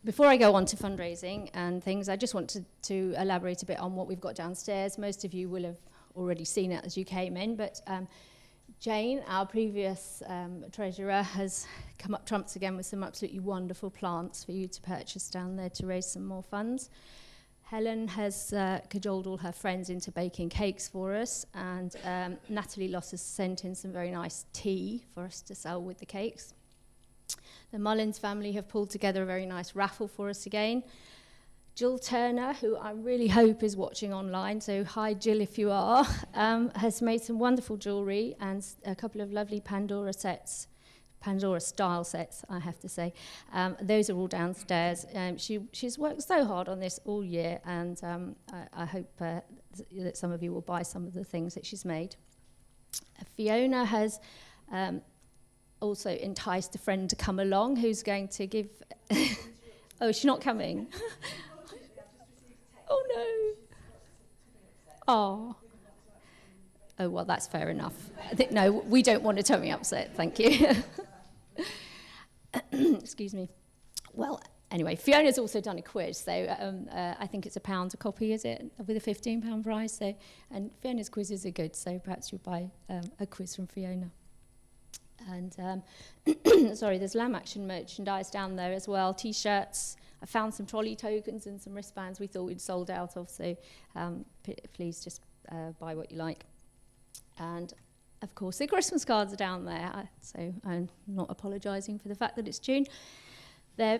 Before I go on to fundraising and things, I just want to elaborate a bit on what we've got downstairs. Most of you will have already seen it as you came in, but Jane, our previous treasurer, has come up trumps again with some absolutely wonderful plants for you to purchase down there to raise some more funds. Helen has cajoled all her friends into baking cakes for us, and Natalie Loss has sent in some very nice tea for us to sell with the cakes. The Mullins family have pulled together a very nice raffle for us again. Jill Turner, who I really hope is watching online, so hi Jill if you are, has made some wonderful jewellery and a couple of lovely Pandora sets, Pandora style sets, I have to say. Those are all downstairs. She's worked so hard on this all year, and I hope that some of you will buy some of the things that she's made. Fiona has also enticed a friend to come along who's going to give... Oh, she's not coming? Oh, no. Oh. Oh, well, that's fair enough. No, we don't want a tummy upset, thank you. Excuse me. Well, anyway, Fiona's also done a quiz, so I think it's £1 a copy, is it, with a £15 prize? So, and Fiona's quizzes are good, so perhaps you'll buy a quiz from Fiona. And, sorry, there's LAM Action merchandise down there as well, T-shirts. I found some trolley tokens and some wristbands we thought we'd sold out of, so please just buy what you like. And, of course, the Christmas cards are down there, so I'm not apologising for the fact that it's June. They're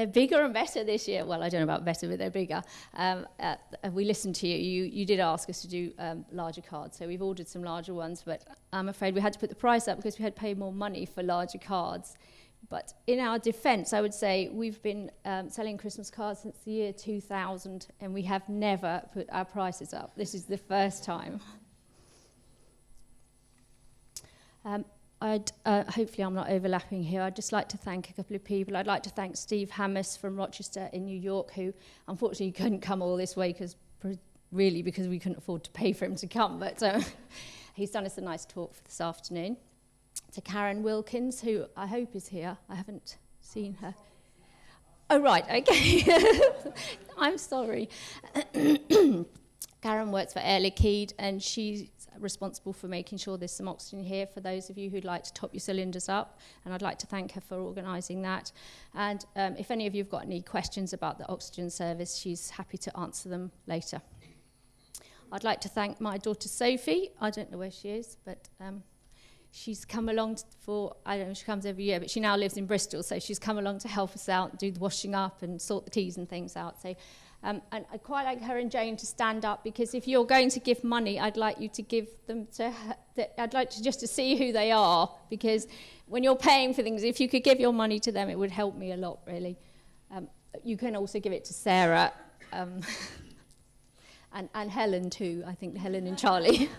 bigger and better this year. Well, I don't know about better, but they're bigger. We listened to you. You did ask us to do larger cards, so we've ordered some larger ones, but I'm afraid we had to put the price up because we had paid more money for larger cards. But in our defence, I would say we've been selling Christmas cards since the year 2000, and we have never put our prices up. This is the first time. Hopefully I'm not overlapping here. I'd just like to thank a couple of people. I'd like to thank Steve Hammis from Rochester in New York, who unfortunately couldn't come all this way because we couldn't afford to pay for him to come. But he's done us a nice talk for this afternoon. To Karen Wilkins, who I hope is here. I haven't seen her. Oh, right, okay. I'm sorry. Karen works for Air Liquide, and she's responsible for making sure there's some oxygen here for those of you who'd like to top your cylinders up, and I'd like to thank her for organising that. And if any of you have got any questions about the oxygen service, she's happy to answer them later. I'd like to thank my daughter Sophie. I don't know where she is, but she's come along I don't know, she comes every year, but she now lives in Bristol, so she's come along to help us out, do the washing up and sort the teas and things out. So and I'd quite like her and Jane to stand up, because if you're going to give money, I'd like you to give them to her. I'd like just to see who they are, because when you're paying for things, if you could give your money to them, it would help me a lot, really. You can also give it to Sarah and Helen too, I think, Helen and Charlie.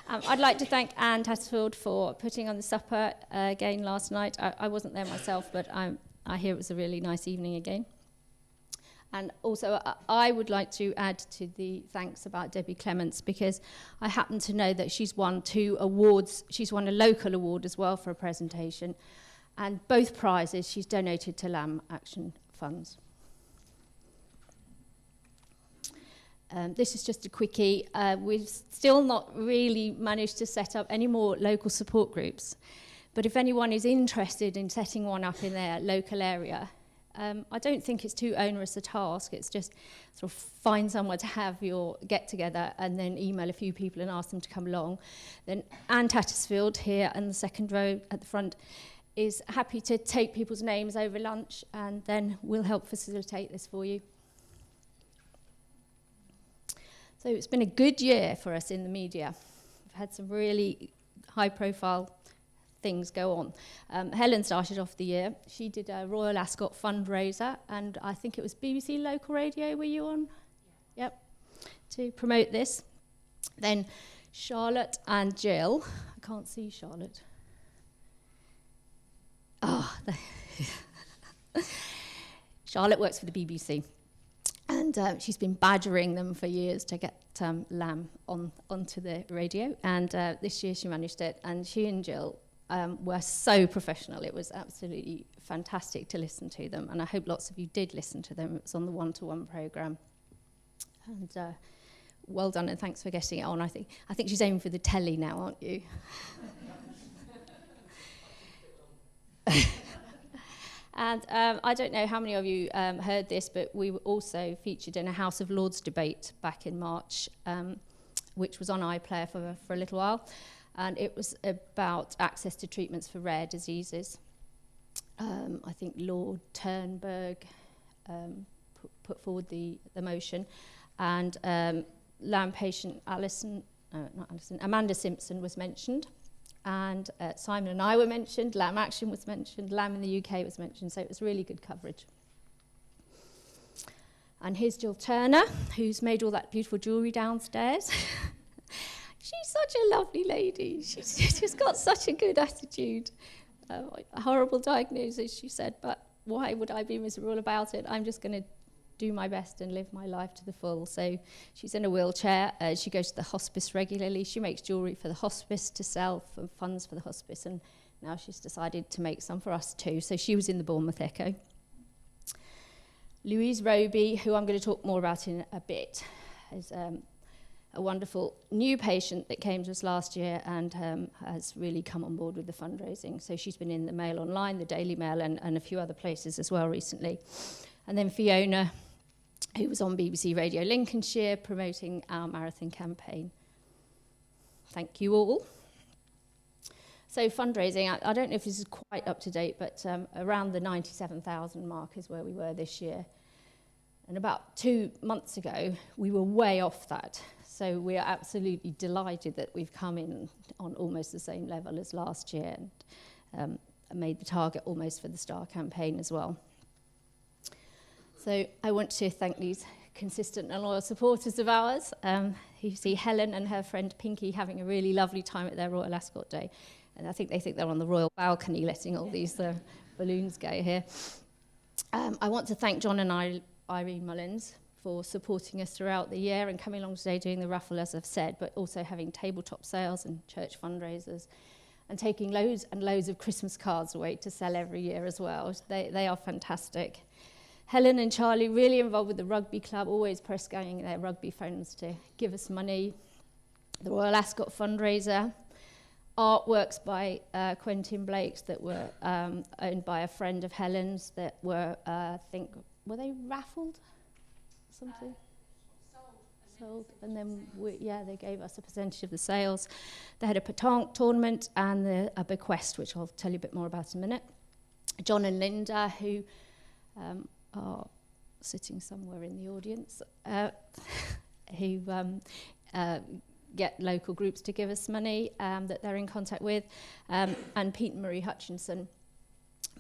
I'd like to thank Anne Tattersfield for putting on the supper again last night. I wasn't there myself, but I hear it was a really nice evening again. And also, I would like to add to the thanks about Debbie Clements, because I happen to know that she's won 2 awards. She's won a local award as well for a presentation. And both prizes she's donated to LAM Action funds. This is just a quickie. We've still not really managed to set up any more local support groups. But if anyone is interested in setting one up in their local area, I don't think it's too onerous a task. It's just sort of find somewhere to have your get-together and then email a few people and ask them to come along. Then Anne Tattersfield here in the second row at the front is happy to take people's names over lunch, and then we'll help facilitate this for you. So it's been a good year for us in the media. We've had some really high-profile things go on. Helen started off the year. She did a Royal Ascot fundraiser, and I think it was BBC Local Radio, were you on? Yeah. Yep, to promote this. Then Charlotte and Jill. I can't see Charlotte. Oh, Charlotte works for the BBC. And she's been badgering them for years to get LAM onto the radio. And this year she managed it. And she and Jill were so professional. It was absolutely fantastic to listen to them, and I hope lots of you did listen to them. It was on the one-to-one programme. And well done, and thanks for getting it on. I think she's aiming for the telly now, aren't you? And I don't know how many of you heard this, but we were also featured in a House of Lords debate back in March, which was on iPlayer for a little while. And it was about access to treatments for rare diseases. I think Lord Turnberg put forward the motion. And LAM patient Amanda Simpson was mentioned. And Simon and I were mentioned, LAM Action was mentioned, LAM in the UK was mentioned, so it was really good coverage. And here's Jill Turner, who's made all that beautiful jewellery downstairs. She's such a lovely lady. She's just got such a good attitude. A horrible diagnosis, she said, but why would I be miserable about it? I'm just going to do my best and live my life to the full. So she's in a wheelchair. She goes to the hospice regularly. She makes jewellery for the hospice to sell for funds for the hospice, and now she's decided to make some for us too. So she was in the Bournemouth Echo. Louise Roby, who I'm going to talk more about in a bit, is a wonderful new patient that came to us last year and has really come on board with the fundraising. So she's been in the Mail Online, the Daily Mail, and a few other places as well recently. And then Fiona, who was on BBC Radio Lincolnshire promoting our marathon campaign. Thank you all. So fundraising, I don't know if this is quite up to date, but around the 97,000 mark is where we were this year. And about 2 months ago, we were way off that. So we are absolutely delighted that we've come in on almost the same level as last year and made the target almost for the STAR campaign as well. So I want to thank these consistent and loyal supporters of ours. You see Helen and her friend Pinky having a really lovely time at their Royal Ascot Day. And I think they think they're on the royal balcony letting all these balloons go here. I want to thank John and Irene Mullins for supporting us throughout the year and coming along today doing the raffle, as I've said, but also having tabletop sales and church fundraisers and taking loads and loads of Christmas cards away to sell every year as well. They are fantastic. Helen and Charlie really involved with the rugby club, always press going their rugby friends to give us money. The Royal Ascot fundraiser, artworks by Quentin Blakes that were owned by a friend of Helen's that were, I think, were they raffled? Something? Sold. And then, they gave us a percentage of the sales. They had a pétanque tournament and a bequest, which I'll tell you a bit more about in a minute. John and Linda, who are sitting somewhere in the audience, who get local groups to give us money that they're in contact with, and Pete and Marie Hutchinson.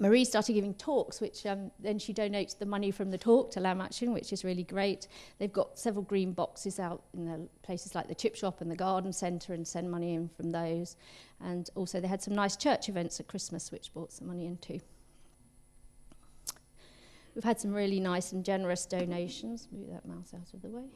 Marie started giving talks, which then she donates the money from the talk to LAM Action, which is really great. They've got several green boxes out in the places like the chip shop and the garden centre and send money in from those. And also they had some nice church events at Christmas, which brought some money in too. We've had some really nice and generous donations. Move that mouse out of the way.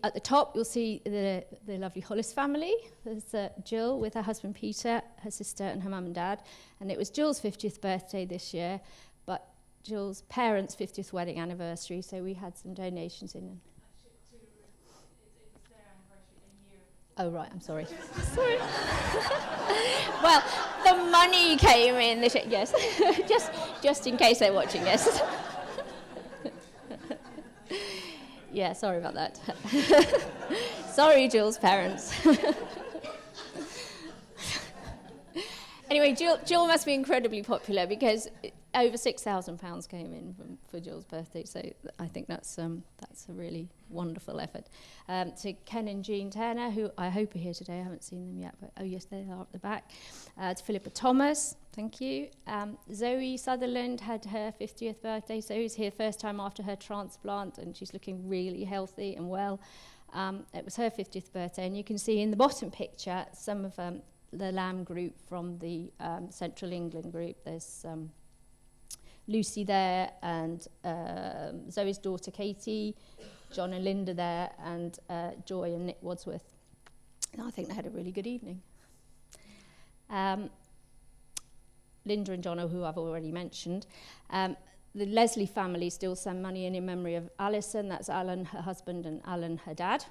At the top, you'll see the lovely Hollis family. There's Jill with her husband Peter, her sister and her mum and dad. And it was Jill's 50th birthday this year, but Jill's parents' 50th wedding anniversary, so we had some donations in. It was their anniversary in year. Oh, right, I'm sorry. Sorry. Well, the money came in, yes, just in case they're watching, yes. Yeah, sorry about that. Sorry, Jill's parents. Anyway, Jill must be incredibly popular because over £6,000 came in for Jill's birthday, so I think that's a really wonderful effort. To Ken and Jean Turner, who I hope are here today. I haven't seen them yet, but oh yes, they are at the back. To Philippa Thomas, thank you. Zoe Sutherland had her 50th birthday. Zoe's here first time after her transplant, and she's looking really healthy and well. It was her 50th birthday, and you can see in the bottom picture some of the LAM group from the Central England group. There's Lucy there, and Zoe's daughter Katie, John and Linda there, and Joy and Nick Wadsworth. And I think they had a really good evening. Linda and John, who I've already mentioned. The Leslie family still send money in memory of Alison, that's Alan, her husband, and Alan, her dad.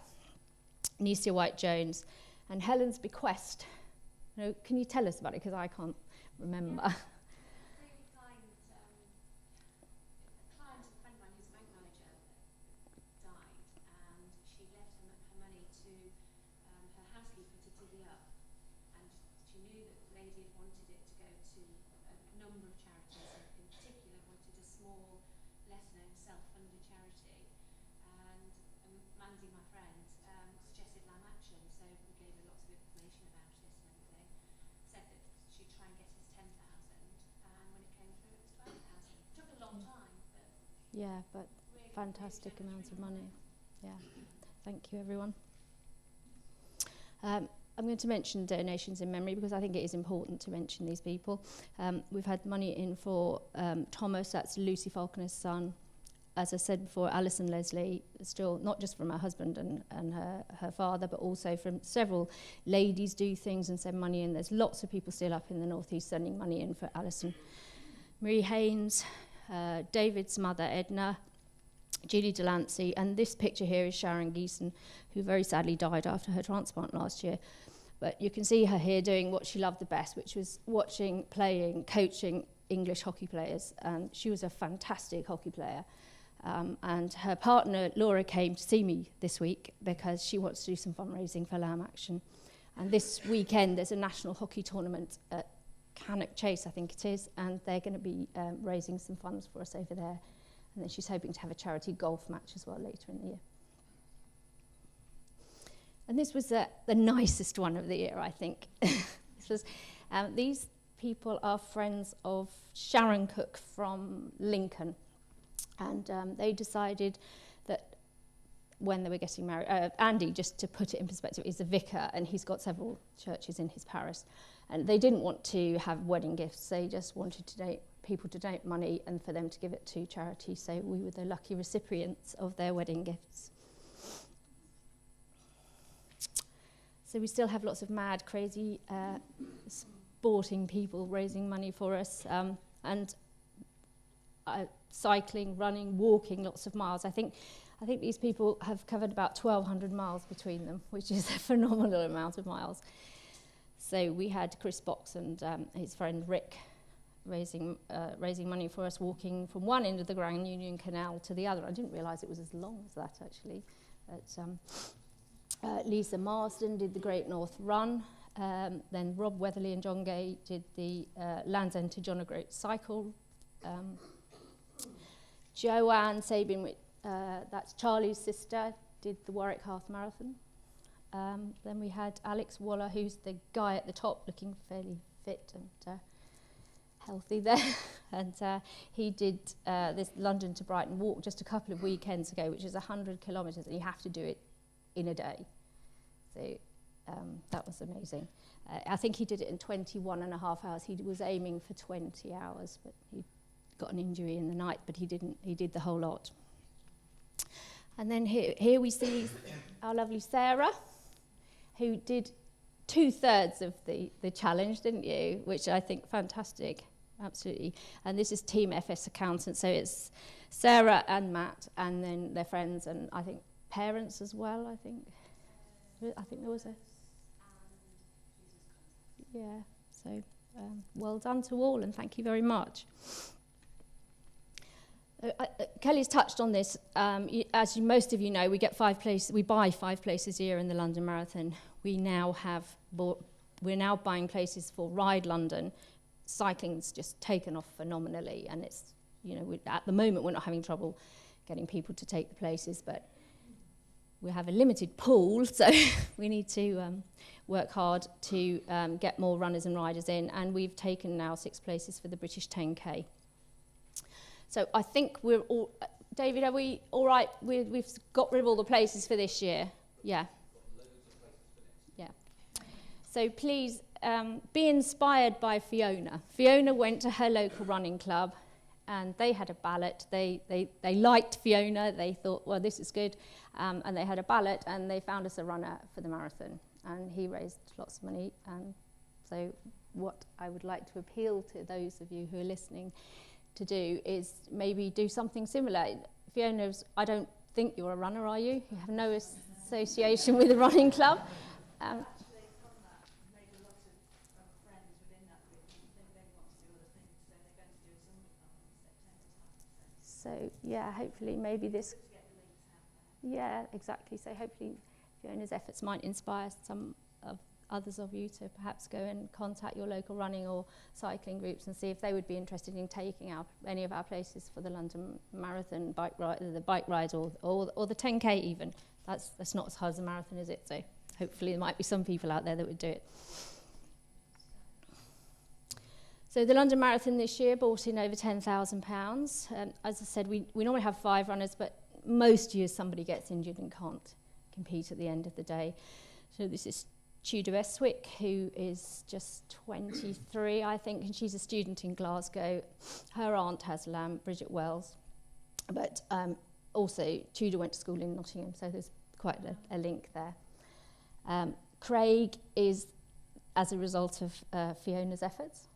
Nesia White-Jones, and Helen's bequest. Can you tell us about it? Because I can't remember. Yeah. Really kind. A client, a friend of mine who's a bank manager, died, and she left her money to her housekeeper to divvy up. And she knew that the lady had wanted it to go to a number of charities, and in particular wanted a small, less-known, self-funded charity. And Mandy, my friend, suggested LAM Action, so we gave her lots of information about it and everything. Said that she'd try and get us 10,000, and when it came through, it was 12,000. It took a long time, but Yeah, but really, fantastic really amounts of generous. money. Yeah, thank you, everyone. I'm going to mention donations in memory because I think it is important to mention these people. We've had money in for Thomas, that's Lucy Falconer's son. As I said before, Alison Leslie, still not just from her husband and her father, but also from several ladies do things and send money in. There's lots of people still up in the northeast sending money in for Alison. Marie Haynes, David's mother, Edna, Julie Delancey, and this picture here is Sharon Geeson, who very sadly died after her transplant last year. But you can see her here doing what she loved the best, which was watching, playing, coaching English hockey players. And she was a fantastic hockey player. And her partner, Laura, came to see me this week because she wants to do some fundraising for LAM Action. And this weekend, there's a national hockey tournament at Cannock Chase, I think it is, and they're going to be raising some funds for us over there. And then she's hoping to have a charity golf match as well later in the year. And this was the nicest one of the year, I think. This was, these people are friends of Sharon Cook from Lincoln. And they decided that when they were getting married, Andy, just to put it in perspective, is a vicar and he's got several churches in his parish. And they didn't want to have wedding gifts, they just wanted people to donate money and for them to give it to charity. So we were the lucky recipients of their wedding gifts. So we still have lots of mad, crazy, sporting people raising money for us. And cycling, running, walking lots of miles. I think these people have covered about 1,200 miles between them, which is a phenomenal amount of miles. So we had Chris Box and his friend Rick raising money for us, walking from one end of the Grand Union Canal to the other. I didn't realise it was as long as that, actually. But, Lisa Marsden did the Great North Run. Then Rob Weatherly and John Gay did the Land's End to John O'Groat cycle. Joanne Sabin, that's Charlie's sister, did the Warwick Half Marathon. Then we had Alex Waller, who's the guy at the top, looking fairly fit and healthy there. And he did this London to Brighton walk just a couple of weekends ago, which is 100 kilometres, and you have to do it in a day. So that was amazing. I think he did it in 21 and a half hours. He was aiming for 20 hours, but he got an injury in the night, but he didn't. He did the whole lot. And then here we see our lovely Sarah, who did 2/3 of the challenge, didn't you? Which I think fantastic, absolutely. And this is Team FS Accountants, so it's Sarah and Matt, and then their friends, and I think parents as well. I think there was a yeah. So well done to all, and thank you very much. Kelly's touched on this. As most of you know, we buy 5 places a year in the London Marathon. We're now buying places for Ride London. Cycling's just taken off phenomenally, and it's, at the moment we're not having trouble getting people to take the places, but we have a limited pool, so we need to work hard to get more runners and riders in, and we've taken now 6 places for the British 10K. So I think we're all... David, are we all right? We've got rid of all the places for this year? Yeah. Yeah. So please be inspired by Fiona. Fiona went to her local running club and they had a ballot. They liked Fiona. They thought, well, this is good. And they had a ballot and they found us a runner for the marathon. And he raised lots of money. And so what I would like to appeal to those of you who are listening to do is maybe do something similar. Fiona's, I don't think you're a runner, are you? You have no association with a running club. Actually, from that, made a lot of friends within that group, and they want to do other things, so they're going to do a Zumba club in September time. So yeah, hopefully maybe this. Good to get the links out there. Yeah, exactly. So hopefully Fiona's efforts might inspire some of others of you to perhaps go and contact your local running or cycling groups and see if they would be interested in taking any of our places for the London Marathon bike ride, the bike rides, or the 10K even. That's not as hard as a marathon, is it? So hopefully there might be some people out there that would do it. So the London Marathon this year brought in over £10,000. As I said, we normally have 5 runners, but most years somebody gets injured and can't compete at the end of the day. So this is Tudor Eswick, who is just 23, I think, and she's a student in Glasgow. Her aunt has LAM, Bridget Wells, but also Tudor went to school in Nottingham, so there's quite a link there. Craig is as a result of Fiona's efforts.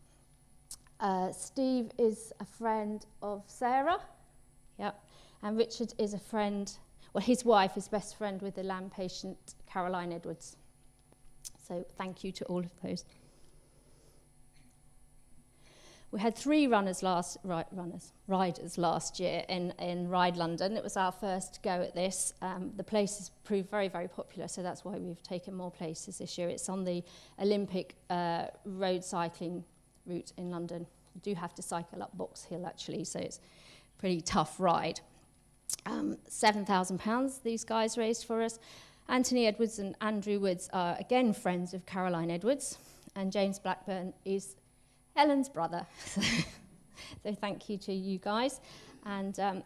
Steve is a friend of Sarah, yep, and Richard is a friend, well, his wife is best friend with the LAM patient Caroline Edwards. So thank you to all of those. We had 3 riders last year in Ride London. It was our first go at this. The place has proved very, very popular, so that's why we've taken more places this year. It's on the Olympic road cycling route in London. You do have to cycle up Box Hill, actually, so it's a pretty tough ride. £7,000 these guys raised for us. Anthony Edwards and Andrew Woods are, again, friends of Caroline Edwards, and James Blackburn is Helen's brother. So thank you to you guys, and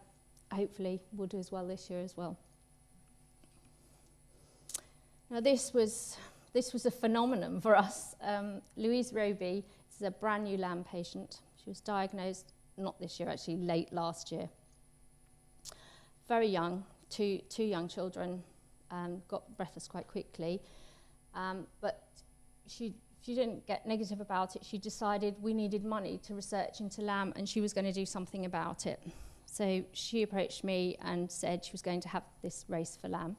hopefully we'll do as well this year as well. Now this was a phenomenon for us. Louise Roby is a brand new LAM patient. She was diagnosed, not this year, actually late last year. Very young, two young children, got breathless quite quickly, but she didn't get negative about it. She decided we needed money to research into LAM, and she was going to do something about it. So she approached me and said she was going to have this race for LAM,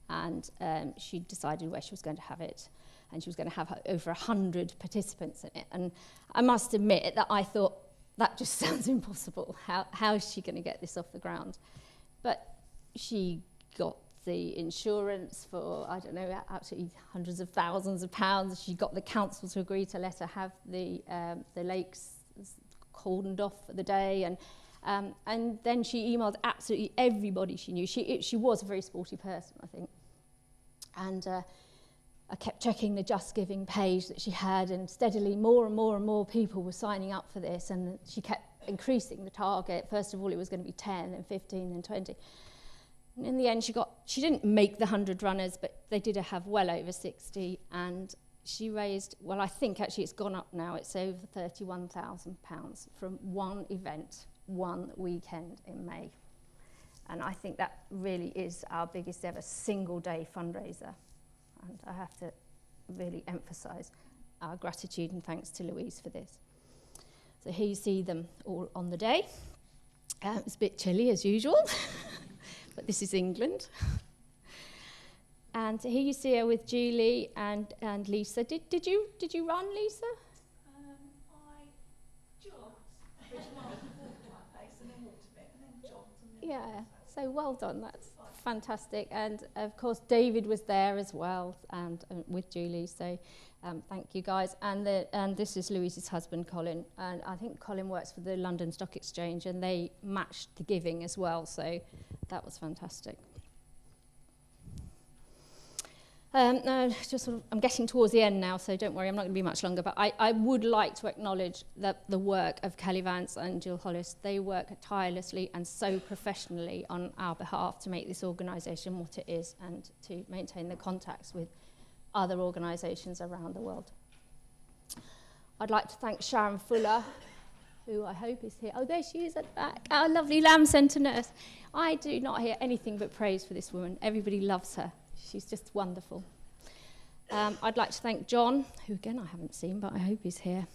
and she decided where she was going to have it, and she was going to have over 100 participants in it. And I must admit that I thought, that just sounds impossible. How is she going to get this off the ground? But she got the insurance for, I don't know, absolutely hundreds of thousands of pounds. She got the council to agree to let her have the lakes cordoned off for the day, and then she emailed absolutely everybody she knew. She was a very sporty person, I think, and I kept checking the Just Giving page that she had, and steadily more and more and more people were signing up for this, and she kept increasing the target. First of all, it was going to be 10, then 15, then 20. And in the end, she didn't make the 100 runners, but they did have well over 60, and she raised, well, I think actually it's gone up now, it's over £31,000 from one event, one weekend in May. And I think that really is our biggest ever single day fundraiser. And I have to really emphasise our gratitude and thanks to Louise for this. So here you see them all on the day. It's a bit chilly as usual. But this is England. And here you see her with Julie and Lisa. Did you run, Lisa? I jogged, which walked my pace, and then walked a bit, and then jogged. And then Yeah, so well done. That's fantastic. And of course, David was there as well, and with Julie. So thank you guys. And this is Louise's husband, Colin. And I think Colin works for the London Stock Exchange, and they matched the giving as well. So that was fantastic. No, just sort of, I'm getting towards the end now, so don't worry, I'm not going to be much longer. But I would like to acknowledge the work of Kelly Vance and Jill Hollis. They work tirelessly and so professionally on our behalf to make this organisation what it is, and to maintain the contacts with other organisations around the world. I'd like to thank Sharon Fuller, who I hope is here. Oh, there she is at the back, our lovely LAM Centre nurse. I do not hear anything but praise for this woman. Everybody loves her. She's just wonderful. I'd like to thank John, who again I haven't seen, but I hope he's here.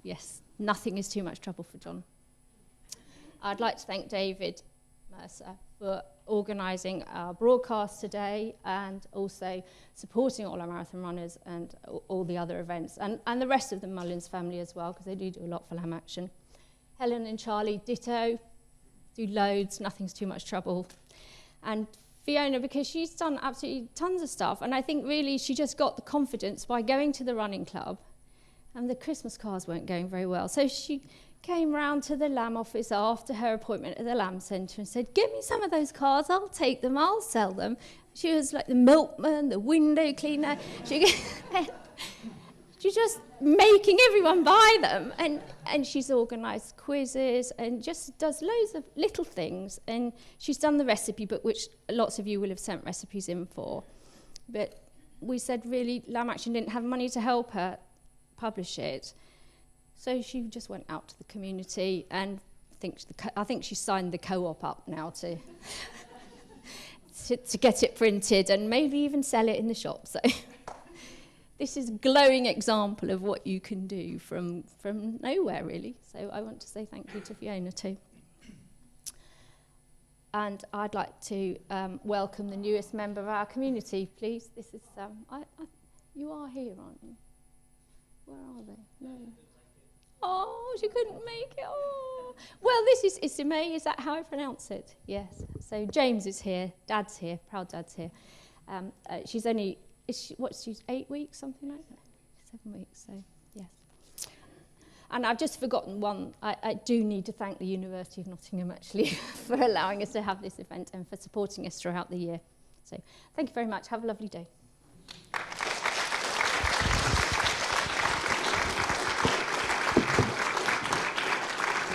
Yes, nothing is too much trouble for John. I'd like to thank David Mercer for organising our broadcast today and also supporting all our marathon runners and all the other events, and the rest of the Mullins family as well, because they do a lot for LAM Action. Helen and Charlie, ditto, do loads, nothing's too much trouble. And Fiona, because she's done absolutely tons of stuff, and I think really she just got the confidence by going to the running club, and the Christmas cards weren't going very well. So she came round to the LAM office after her appointment at the LAM Centre and said, give me some of those cards, I'll take them, I'll sell them. She was like the milkman, the window cleaner. She's just making everyone buy them. And she's organised quizzes and just does loads of little things. And she's done the recipe book, which lots of you will have sent recipes in for. But we said, really, LAM Action didn't have money to help her publish it. So she just went out to the community, and I think she signed the co-op up now to get it printed and maybe even sell it in the shop. So this is a glowing example of what you can do from nowhere, really. So I want to say thank you to Fiona too. And I'd like to welcome the newest member of our community, please. This is you are here, aren't you? Where are they? No. Oh, she couldn't make it. Oh. Well, this is Isime. Is that how I pronounce it? Yes. So James is here. Dad's here. Proud Dad's here. She's only, she's 8 weeks, something like that? 7 weeks, so yes. And I've just forgotten one. I do need to thank the University of Nottingham, actually, for allowing us to have this event and for supporting us throughout the year. So thank you very much. Have a lovely day.